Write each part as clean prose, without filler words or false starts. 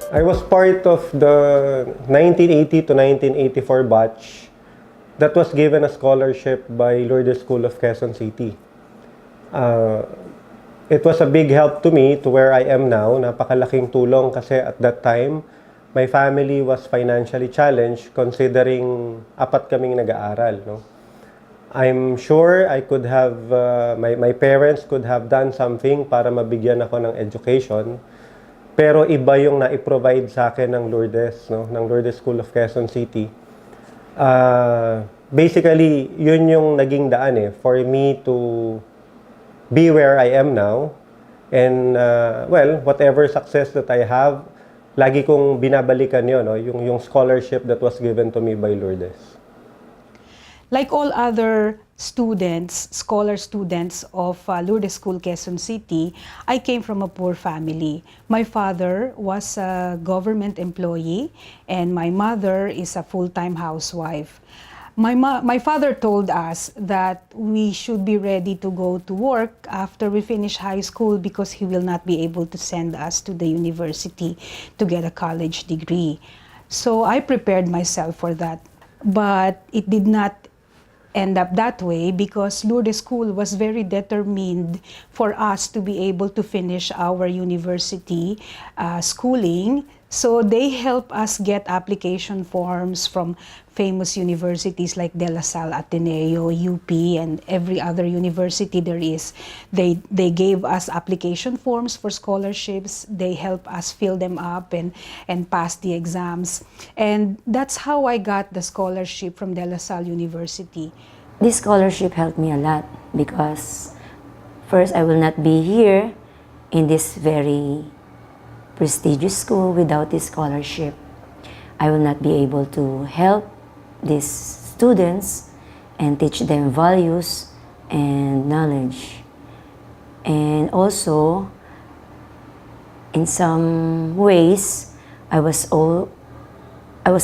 I was part of the 1980 to 1984 batch that was given a scholarship by Lourdes School of Quezon City. It was a big help to me to where I am now. Napakalaking tulong kasi at that time, my family was financially challenged considering apat kaming nag-aaral. No? I'm sure I could have, my parents could have done something para mabigyan ako ng education. Pero iba yung na-provide sa akin ng Lourdes, no? Ng Lourdes School of Quezon City. Basically, yun yung naging daan for me to be where I am now. And, well, whatever success that I have, lagi kong binabalikan yun, no? Yung scholarship that was given to me by Lourdes. Like all other students, scholar students of Lourdes School, Quezon City, I came from a poor family. My father was a government employee and my mother is a full-time housewife. My father told us that we should be ready to go to work after we finish high school because he will not be able to send us to the university to get a college degree. So I prepared myself for that. But it did not end up that way because Lourdes School was very determined for us to be able to finish our university schooling. So they help us get application forms from famous universities like De La Salle, Ateneo, UP, and every other university there is. They gave us application forms for scholarships. They help us fill them up and pass the exams. And that's how I got the scholarship from De La Salle University. This scholarship helped me a lot because first, I will not be here in this very prestigious school without this scholarship. I will not be able to help these students and teach them values and knowledge. And also, in some ways, I was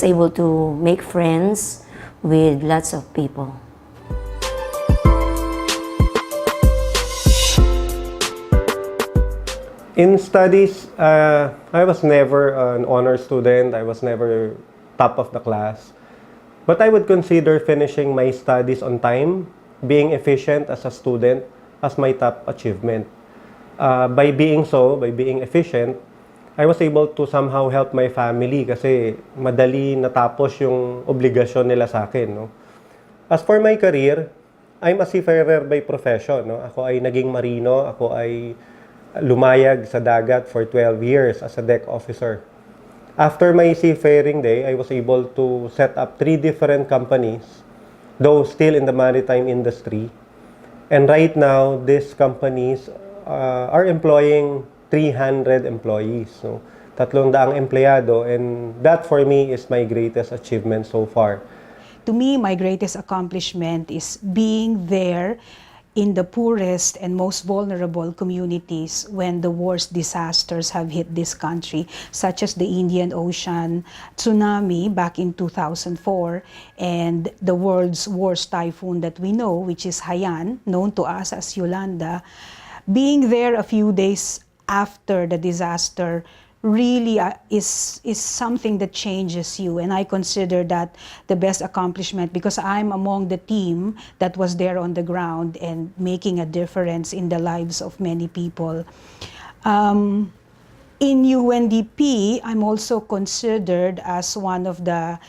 able to make friends with lots of people. In studies, I was never an honor student. I was never top of the class. But I would consider finishing my studies on time, being efficient as a student, as my top achievement. By being efficient, I was able to somehow help my family kasi madali natapos yung obligasyon nila sa akin. No? As for my career, I'm a seafarer by profession. No? Ako ay naging marino, ako ay lumayag sa dagat for 12 years as a deck officer. After my seafaring day, I was able to set up 3 different companies, though still in the maritime industry. And right now, these companies are employing 300 employees. So, 300 empleyado, and that for me is my greatest achievement so far. To me, my greatest accomplishment is being there in the poorest and most vulnerable communities when the worst disasters have hit this country, such as the Indian Ocean tsunami back in 2004 and the world's worst typhoon that we know, which is Haiyan, known to us as Yolanda. Being there a few days after the disaster really is something that changes you, and I consider that the best accomplishment because I'm among the team that was there on the ground and making a difference in the lives of many people. In UNDP, I'm also considered as one of the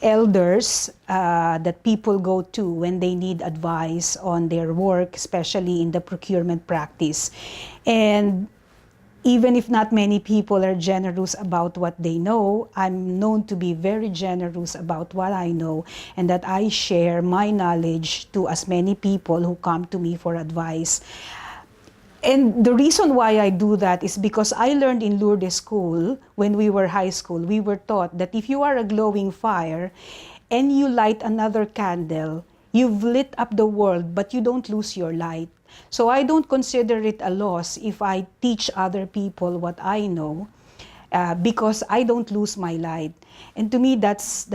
elders that people go to when they need advice on their work, especially in the procurement practice. And even if not many people are generous about what they know, I'm known to be very generous about what I know and that I share my knowledge to as many people who come to me for advice. And the reason why I do that is because I learned in Lourdes School, when we were high school, we were taught that if you are a glowing fire and you light another candle, you've lit up the world, but you don't lose your light. So I don't consider it a loss if I teach other people what I know, because I don't lose my light. And to me, that's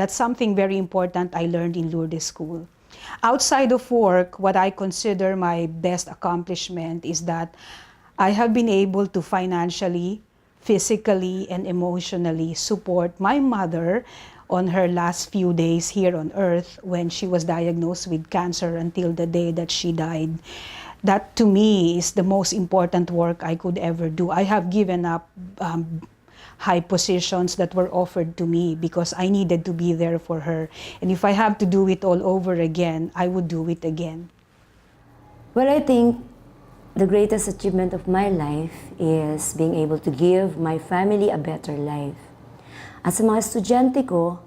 something very important I learned in Lourdes School. Outside of work, what I consider my best accomplishment is that I have been able to financially physically and emotionally support my mother on her last few days here on earth when she was diagnosed with cancer until the day that she died. That to me is the most important work I could ever do. I have given up high positions that were offered to me because I needed to be there for her. And if I have to do it all over again, I would do it again. Well, I think the greatest achievement of my life is being able to give my family a better life. At sa mga estudyante ko,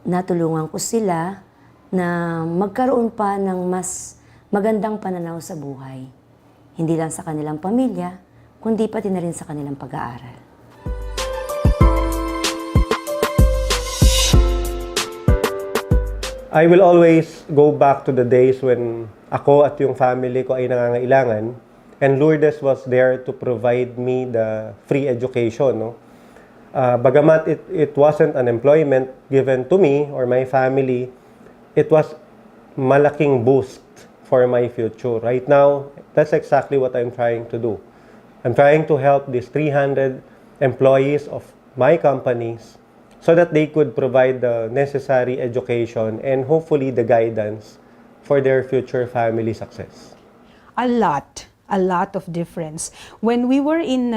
natulungan ko sila na magkaroon pa ng mas magandang pananaw sa buhay. Hindi lang sa kanilang pamilya, kundi pati na rin sa kanilang pag-aaral. I will always go back to the days when ako at yung family ko ay nangangailangan, and Lourdes was there to provide me the free education. No? Bagamat it wasn't an employment given to me or my family, it was malaking boost for my future. Right now, that's exactly what I'm trying to do. I'm trying to help these 300 employees of my companies so that they could provide the necessary education and hopefully the guidance for their future family success. A lot of difference. When we were in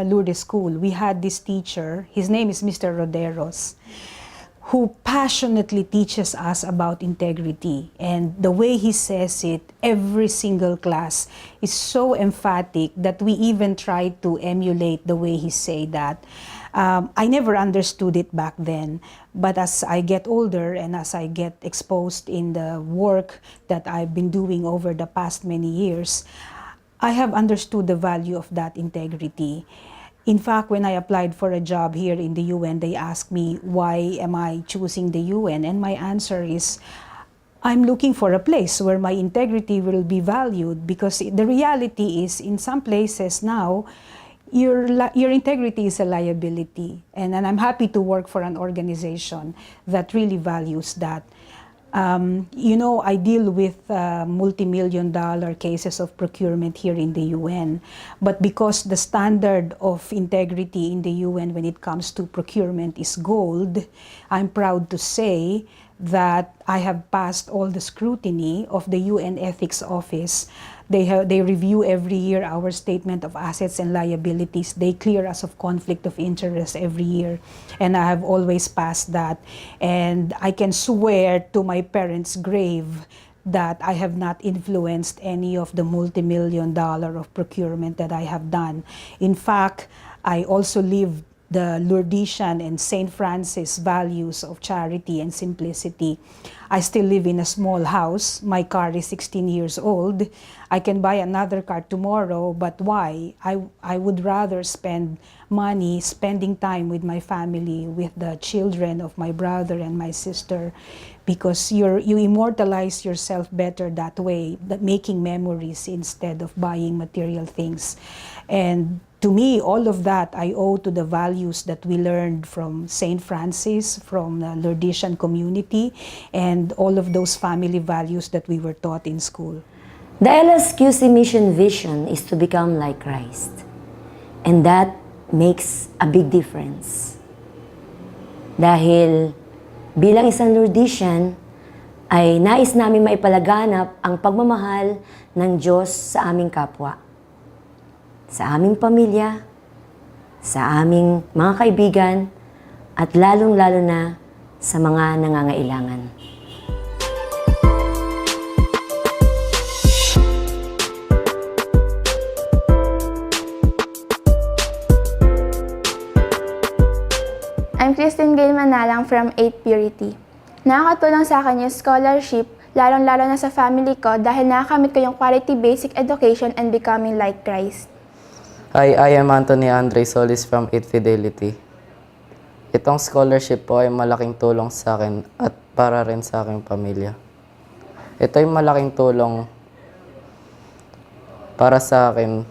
Lourdes School, we had this teacher, his name is Mr. Roderos, who passionately teaches us about integrity. And the way he says it, every single class is so emphatic that we even try to emulate the way he say that. I never understood it back then, but as I get older and as I get exposed in the work that I've been doing over the past many years, I have understood the value of that integrity. In fact, when I applied for a job here in the UN, they asked me, why am I choosing the UN? And my answer is, I'm looking for a place where my integrity will be valued, because the reality is, in some places now, your integrity is a liability. And I'm happy to work for an organization that really values that. You know, I deal with multi-million-dollar cases of procurement here in the UN. But because the standard of integrity in the UN when it comes to procurement is gold, I'm proud to say that I have passed all the scrutiny of the UN Ethics Office. They review every year our statement of assets and liabilities. They clear us of conflict of interest every year. And I have always passed that. And I can swear to my parents' grave that I have not influenced any of the multi-million-dollar of procurement that I have done. In fact, I also live the Lourdesian and St. Francis values of charity and simplicity. I still live in a small house. My car is 16 years old. I can buy another car tomorrow, but why? I would rather spend money spending time with my family, with the children of my brother and my sister, because you immortalize yourself better that way, that making memories instead of buying material things. And to me, all of that I owe to the values that we learned from St. Francis, from the Lourdesian community, and all of those family values that we were taught in school. The Lsqc mission vision is to become like Christ. And that makes a big difference. Dahil bilang isang Lourdesian, ay nais namin maipalaganap ang pagmamahal ng Diyos sa aming kapwa, sa aming pamilya, sa aming mga kaibigan, at lalong-lalo na sa mga nangangailangan. I'm Christine Gail Manalang from 8 Purity. Nakakatulong sa akin yung scholarship, lalong-lalo na sa family ko dahil nakakamit ko yung quality basic education and becoming like Christ. Hi, I am Anthony Andre Solis from 8 Fidelity. Itong scholarship po ay malaking tulong sa akin at para rin sa aking pamilya. Ito ay malaking tulong para sa akin,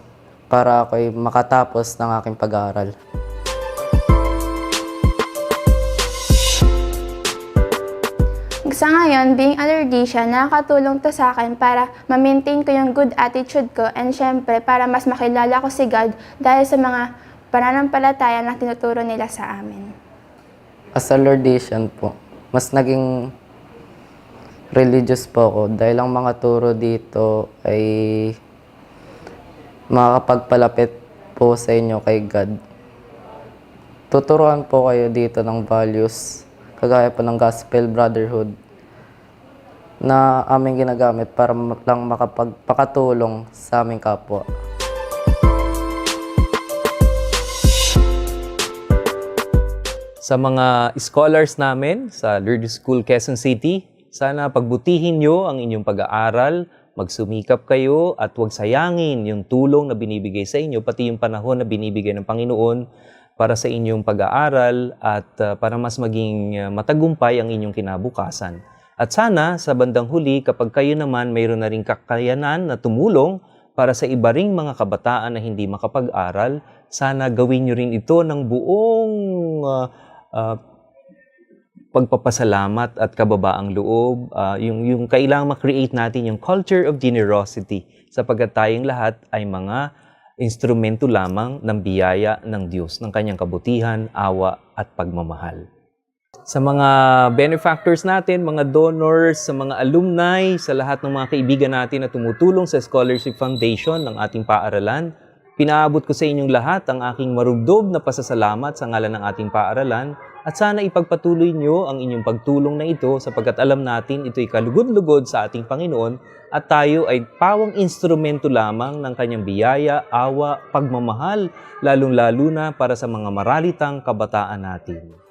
para ako'y makatapos ng aking pag-aaral. Sa ngayon, being a Lourdesian, nakakatulong to sa akin para ma-maintain ko yung good attitude ko and syempre para mas makilala ko si God dahil sa mga pananampalataya na tinuturo nila sa amin. As a Lordesian po, mas naging religious po ako dahil ang mga turo dito ay makakapagpalapit po sa inyo kay God. Tuturuan po kayo dito ng values, kagaya po ng gospel brotherhood, na aming ginagamit para lang makapagpakatulong sa aming kapwa. Sa mga scholars namin sa Lsqc Quezon City, sana pagbutihin nyo ang inyong pag-aaral, magsumikap kayo at huwag sayangin yung tulong na binibigay sa inyo, pati yung panahon na binibigay ng Panginoon para sa inyong pag-aaral at para mas maging matagumpay ang inyong kinabukasan. At sana sa bandang huli, kapag kayo naman mayroon na ring kakayanan na tumulong para sa iba ring mga kabataan na hindi makapag-aral, sana gawin nyo rin ito ng buong pagpapasalamat at kababaang loob, yung kailangang ma-create natin yung culture of generosity sapagkat tayong lahat ay mga instrumento lamang ng biyaya ng Diyos, ng kanyang kabutihan, awa at pagmamahal. Sa mga benefactors natin, mga donors, sa mga alumni, sa lahat ng mga kaibigan natin na tumutulong sa Scholarship Foundation ng ating paaralan, pinaabot ko sa inyong lahat ang aking marubdob na pasasalamat sa ngalan ng ating paaralan at sana ipagpatuloy nyo ang inyong pagtulong na ito sapagkat alam natin ito'y kalugod-lugod sa ating Panginoon at tayo ay pawang instrumento lamang ng kanyang biyaya, awa, pagmamahal, lalong-lalo na para sa mga maralitang kabataan natin.